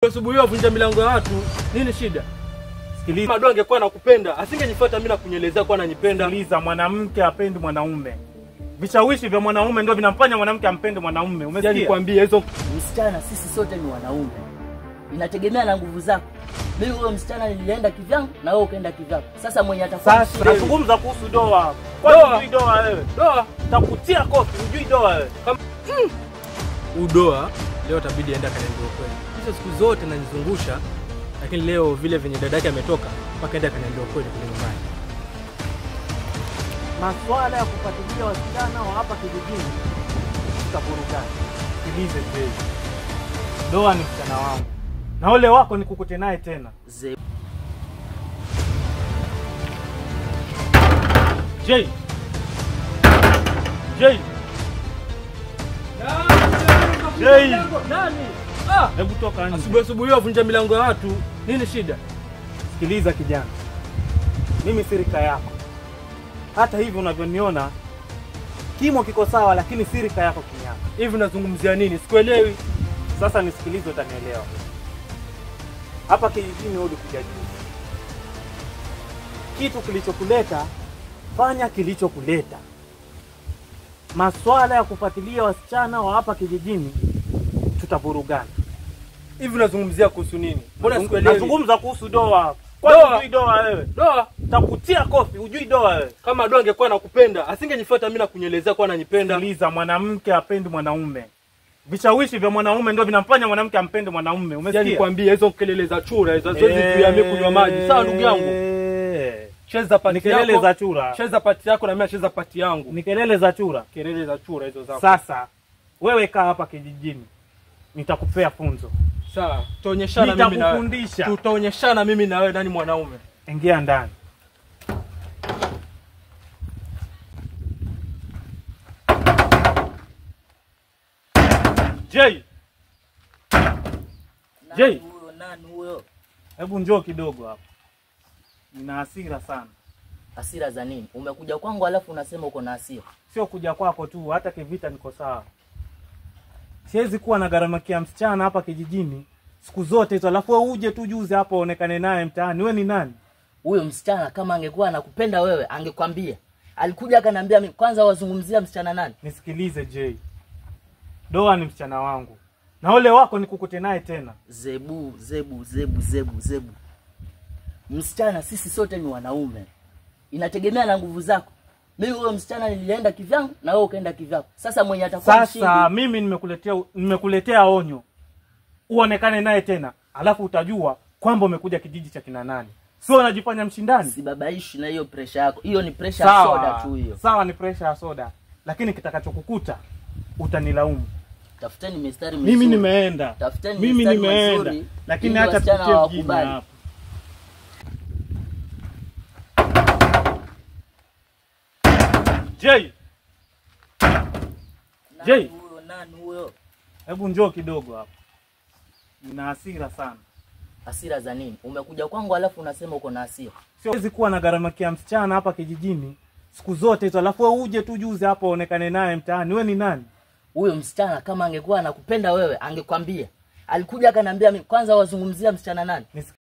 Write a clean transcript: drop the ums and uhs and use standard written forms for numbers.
Asubuhi wavunja milango ya watu, nini shida? Sikiliza, Mado angekuwa anakupenda, asingejifuata mimi na kunyelezea kwa ananipenda. Sikiliza, mwanamke apendi mwanaume. Vishawishi vya mwanaume ndio vinamfanya mwanamke ampende mwanaume. Umesikia? Nikwambie hizo msichana, sisi sote ni wanaume. Inategemea na nguvu zako. Mimi huyo msichana nilienda kivyangu na wewe ukaenda kivyako. Sasa mwenye atafuata. Sasa nazungumza kuhusu doa. Doa. Hujui doa wewe? doa Takutia kofi, hujui doa wewe? kama udoa leo tabidi aenda kaniambia ukweli. Hizo siku zote nanizungusha, lakini leo vile venye dadake ametoka mpaka aenda kaniambia ukweli kule nyumbani. Masuala ya kufuatilia wasichana wa hapa kijijini tutaburudani. Sikilize Jay. Doa ni msichana wangu. Na ole wako nikukute naye tena. Jay. Jay. Jay. Nani? Hebu toka nje. Asubuhi wavunja milango ya watu, nini shida? Sikiliza kijana. Mimi sirika yako. Hata hivi unavyoniona kimo kiko sawa, lakini sirika yako kinyama. Hivi unazungumzia nini? Sikuelewi. Sasa nisikilize utanielewa. Hapa kijijini wewe ulikuja juzi. Kitu kilichokuleta, fanya kilichokuleta. Masuala ya kufuatilia wasichana wa hapa kijijini tutaburugana. Hivi unazungumzia kuhusu nini? Mbona sikuelewi? Nazungumza kuhusu doa. Doa. Kwa hujui doa wewe? Doa Takutia kofi, hujui doa wewe? kama Mado angekuwa anakupenda, asingejifuata mimi na kunyelezea kwa ananipenda. Sikiliza, mwanamke apendi mwanaume. Vishawishi vya mwanaume ndio vinamfanya mwanamke ampende mwanaume. Umesikia? Nikwambie hizo kelele za chura hizo zoezi ya mimi kunywa maji. Sawa ndugu yangu. Cheza pati yako. Ni kelele za chura. Cheza pati yako na mimi nacheza pati yangu. Ni kelele za chura. Kelele za chura hizo zako. Sasa wewe kaa hapa kijijini. Nitakupea funzo. Sawa. Tutaonyeshana mimi na wewe. Nitakufundisha. Tutaonyeshana mimi na wewe nani mwanaume. Ingia ndani. Jay. Jay. Nani huyo? Hebu njoo kidogo hapa. Nina hasira sana. Hasira za nini? Umekuja kwangu alafu unasema uko na hasira. Sio kuja kwako tu, hata kivita niko sawa. Siwezi kuwa na gharamakia msichana hapa kijijini siku zote hizo, alafu wewe uje tu juzi hapa uonekane naye mtaani. Wewe ni nani? Huyo msichana kama angekuwa anakupenda wewe, angekwambia. Alikuja akaniambia mimi kwanza wazungumzia msichana nani? Nisikilize Jay. Doa ni msichana wangu. Na ole wako nikukute naye tena. Zebu. Msichana, sisi sote ni wanaume. Inategemea na nguvu zako. Mimi huyo msichana nilienda kivyangu na wewe ukaenda kivyako. Sasa mwenye atakuwa mshindi. Sasa mimi nimekuletea onyo. Uonekane naye tena, alafu utajua kwamba umekuja kijiji cha kina nani. Sio unajifanya mshindani. Sibabaishi na hiyo pressure yako. Hiyo ni pressure ya soda tu hiyo. Sawa, ni pressure ya soda. Lakini kitakachokukuta utanilaumu. Tafuteni mistari mizuri. Mimi nimeenda. Tafuteni Mimi mistari nimeenda. mizuri. Lakini hata tupitie mjini hapa. Jay. Jay. Nani huyo? Hebu njoo kidogo hapa. Nina hasira sana. Hasira za nini? Umekuja kwangu alafu unasema uko na hasira. Siwezi kuwa na gharamakia msichana hapa kijijini siku zote hizo, alafu wewe uje tu juzi hapa uonekane naye mtaani. Wewe ni nani? Huyo msichana kama angekuwa anakupenda wewe, angekwambia. Alikuja akaniambia mimi kwanza wazungumzia msichana nani?